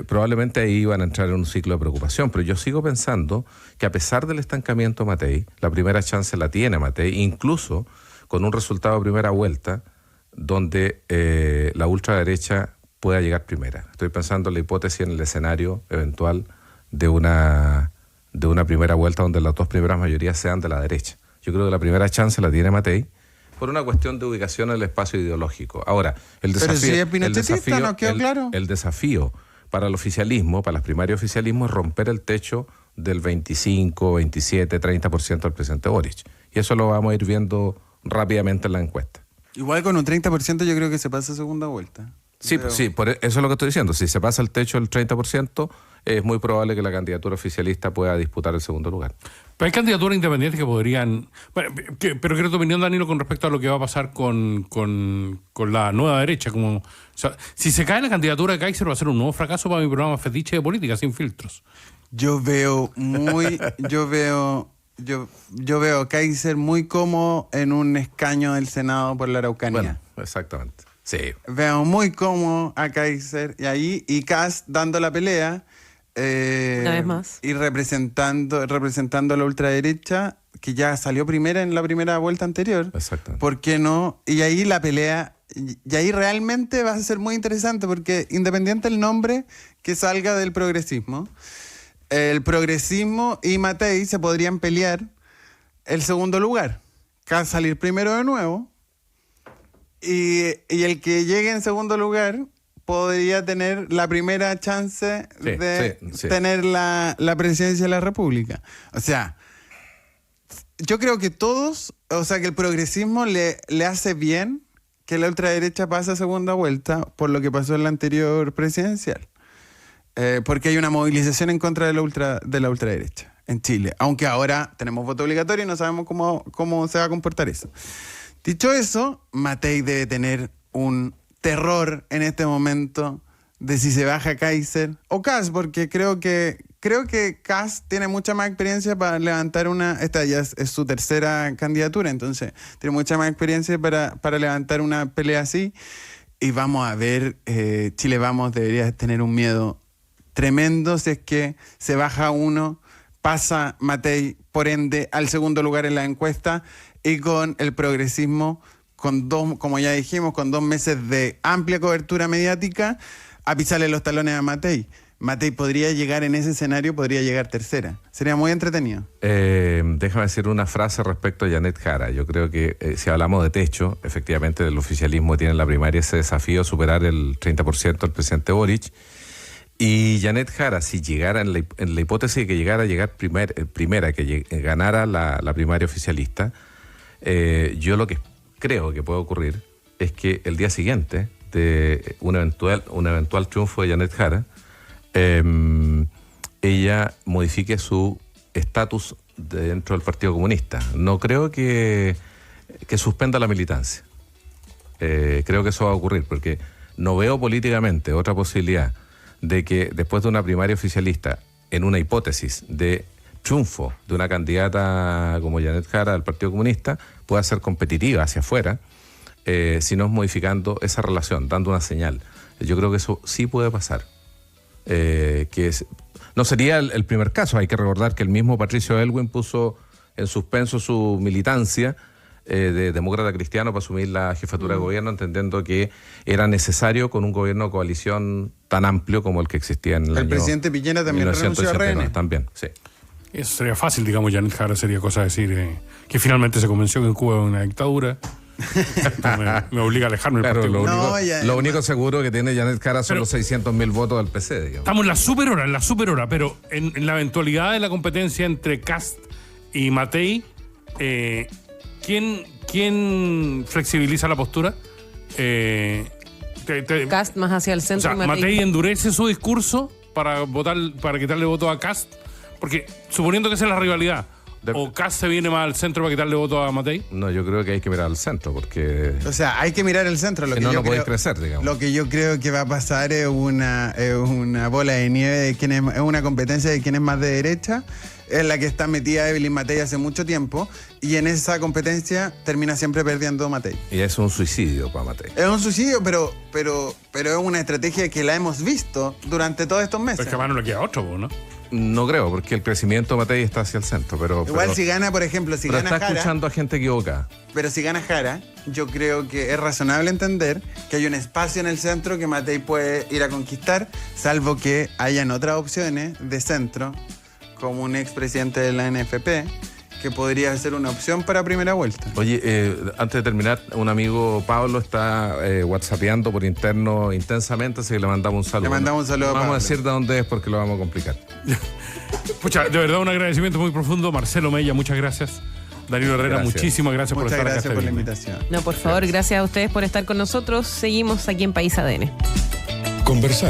S4: probablemente ahí van a entrar en un ciclo de preocupación, pero yo sigo pensando que a pesar del estancamiento Matei, la primera chance la tiene Matei, incluso con un resultado de primera vuelta donde la ultraderecha pueda llegar primera. Estoy pensando en la hipótesis, en el escenario eventual de una primera vuelta donde las dos primeras mayorías sean de la derecha. Yo creo que la primera chance la tiene Matei por una cuestión de ubicación en el espacio ideológico. Ahora, el desafío para el oficialismo, para las primarias de oficialismo, es romper el techo del 25, 27, 30% del presidente Boric. Y eso lo vamos a ir viendo rápidamente en la encuesta.
S2: Igual con un 30% yo creo que se pasa a segunda vuelta.
S4: Sí, eso es lo que estoy diciendo. Si se pasa el techo del 30%, es muy probable que la candidatura oficialista pueda disputar el segundo lugar.
S3: Pero hay candidaturas independientes que podrían... Pero quiero tu opinión, Danilo, con respecto a lo que va a pasar con la nueva derecha. O sea, si se cae la candidatura de Kaiser, va a ser un nuevo fracaso para mi programa Fetiche de Política, sin filtros.
S2: Yo veo a Kaiser muy cómodo en un escaño del Senado por la Araucanía.
S4: Bueno, exactamente. Sí.
S2: Veo muy cómodo a Kaiser y Kast dando la pelea.
S1: Una vez más.
S2: Y representando a la ultraderecha, que ya salió primera en la primera vuelta anterior.
S4: Exactamente.
S2: ¿Por qué no? Y ahí la pelea, y ahí realmente va a ser muy interesante, porque independiente del nombre que salga del progresismo, el progresismo y Matei se podrían pelear el segundo lugar. Kast salir primero de nuevo. Y el que llegue en segundo lugar podría tener la primera chance de tener la presidencia de la República. O sea, yo creo que que el progresismo le hace bien que la ultraderecha pase a segunda vuelta por lo que pasó en la anterior presidencial. Porque hay una movilización en contra de la ultraderecha en Chile. Aunque ahora tenemos voto obligatorio y no sabemos cómo se va a comportar eso. Dicho eso, Matei debe tener un terror en este momento de si se baja Kaiser o Kast, porque creo que Kast tiene mucha más experiencia para levantar esta ya es su tercera candidatura, entonces tiene mucha más experiencia para levantar una pelea así. Y vamos a ver, Chile Vamos debería tener un miedo tremendo si es que se baja uno, pasa Matei, por ende, al segundo lugar en la encuesta. Y con el progresismo, como ya dijimos, con 2 meses de amplia cobertura mediática, a pisarle los talones a Matei. Matei podría llegar en ese escenario, podría llegar tercera. Sería muy entretenido.
S4: Déjame decir una frase respecto a Janet Jara. Yo creo que si hablamos de techo, efectivamente el oficialismo tiene en la primaria ese desafío de superar el 30% del presidente Boric. Y Janet Jara, si llegara en la hipótesis de que llegara a llegar primera, que ganara la primaria oficialista, yo lo que creo que puede ocurrir es que el día siguiente de un eventual triunfo de Janet Jara, ella modifique su estatus dentro del Partido Comunista. No creo que suspenda la militancia. Creo que eso va a ocurrir, porque no veo políticamente otra posibilidad de que después de una primaria oficialista, en una hipótesis de triunfo de una candidata como Janet Jara del Partido Comunista pueda ser competitiva hacia afuera, sino es modificando esa relación, dando una señal. Yo creo que eso sí puede pasar. No sería el primer caso. Hay que recordar que el mismo Patricio Aylwin puso en suspenso su militancia de demócrata cristiano para asumir la jefatura de gobierno, entendiendo que era necesario con un gobierno de coalición tan amplio como el que existía en el
S2: presidente Piñera también renunció a RN.
S4: También, sí.
S3: Eso sería fácil, digamos, Janet Jara sería cosa de decir que finalmente se convenció que en Cuba es una dictadura. me obliga a alejarme del
S4: Claro,
S3: partido.
S4: lo único seguro que tiene Janet Jara son los 600.000 votos del PC, digamos.
S3: Estamos en la super hora, pero en la eventualidad de la competencia entre Kast y Matei, ¿quién flexibiliza la postura?
S1: Kast más hacia el centro.
S3: O sea, Matei endurece su discurso para quitarle voto a Kast, porque suponiendo que esa es la rivalidad, ¿o Kast se viene más al centro para quitarle voto a Matei?
S4: No, yo creo que hay que mirar al centro, porque...
S2: O sea, hay que mirar el centro.
S4: Si no podéis crecer, digamos.
S2: Lo que yo creo que va a pasar es una bola de nieve de es una competencia de quién es más de derecha, en la que está metida Evelyn Matei hace mucho tiempo, y en esa competencia termina siempre perdiendo Matei.
S4: Y es un suicidio para Matei.
S2: Es un suicidio, pero es una estrategia que la hemos visto durante todos estos meses.
S3: Pero es que a mano le queda otro, ¿no?
S4: No creo, porque el crecimiento de Matei está hacia el centro,
S2: Igual si gana, por ejemplo,
S4: pero
S2: gana
S4: está
S2: Jara,
S4: escuchando a gente equivocada.
S2: pero si gana Jara, yo creo que es razonable entender que hay un espacio en el centro que Matei puede ir a conquistar, salvo que hayan otras opciones de centro, como un expresidente de la NFP, que podría ser una opción para primera vuelta.
S4: Oye, antes de terminar, un amigo Pablo está whatsappeando por interno intensamente, así que le mandamos un saludo.
S2: Le mandamos un saludo a
S4: Vamos
S2: Pablo.
S4: a decir de dónde es porque lo vamos a complicar.
S3: Pucha, de verdad un agradecimiento muy profundo. Marcelo Mella, muchas gracias. Danilo Herrera,
S4: Gracias.
S3: muchísimas gracias por
S2: Muchas
S3: estar
S2: gracias
S3: acá.
S2: por la
S3: este
S2: invitación.
S1: No, por favor, gracias a ustedes por estar con nosotros. Seguimos aquí en País ADN.
S5: Conversar